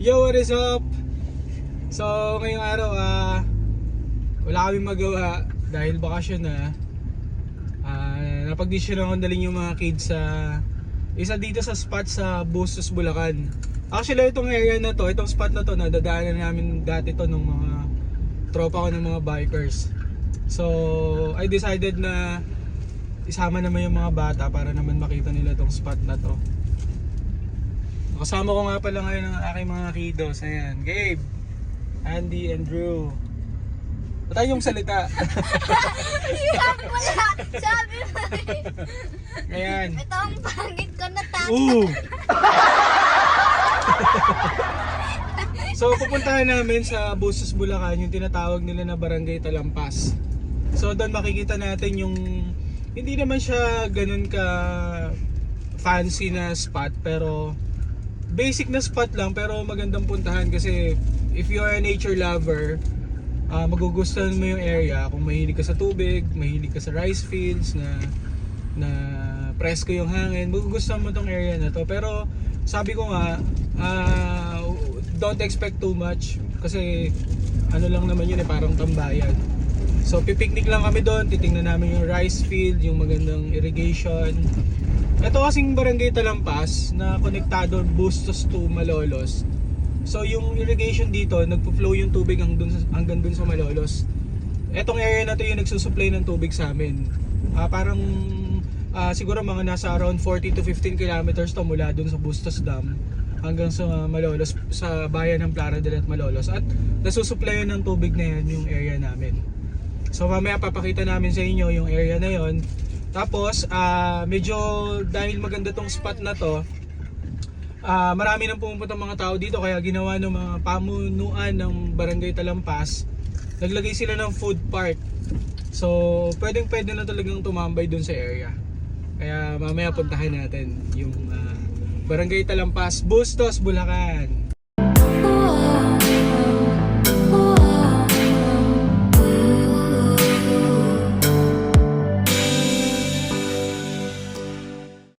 Yo, what is up? So, ngayong araw, wala kaming magawa dahil bakasyon na. Napag-decision akong daling yung mga kids sa isa dito sa spot sa Bustos, Bulacan. Actually, itong area na to, itong spot na to, nadadaanan namin dati to ng mga tropa ko ng mga bikers. So, I decided na isama naman yung mga bata para naman makita nila tong spot na to. Kasama ko nga pala ngayon ang aking mga kiddos. Ayan, Gabe, Andy, and Drew. Ba't yung salita? Sabi mo na! Sabi mo Ayan. Ito ang pangit ko na tatay. Ooh! So pupuntahan namin sa Bustos, Bulacan, yung tinatawag nila na Barangay Talampas. So doon makikita natin yung hindi naman siya ganun ka fancy na spot, pero basic na spot lang, pero magandang puntahan kasi if you are a nature lover, magugustuhan mo yung area. Kung mahilig ka sa tubig, mahilig ka sa rice fields na presko yung hangin, magugustuhan mo tong area na to. Pero sabi ko nga, don't expect too much kasi ano lang naman yun, parang tambayan. So pipiknik lang kami doon, titingnan namin yung rice field, yung magandang irrigation. Ito kasing Barangay Talampas na konektado Bustos to Malolos. So yung irrigation dito, nagpo-flow yung tubig hanggang dun sa Malolos. Etong area na to yung nagsusupply ng tubig sa amin. Siguro mga nasa around 40 to 15 kilometers to mula dun sa Bustos Dam hanggang sa Malolos, sa bayan ng Plaridel at Malolos. At nasusuplayan ng tubig na yan yung area namin. So mamaya papakita namin sa inyo yung area na yon. Tapos medyo dahil maganda tong spot na to, marami nang pumupunta mga tao dito, kaya ginawa ng mga pamunuan ng Barangay Talampas, naglagay sila ng food park. So pwede na talagang tumambay dun sa area. Kaya mamaya puntahan natin yung Barangay Talampas, Bustos, Bulacan.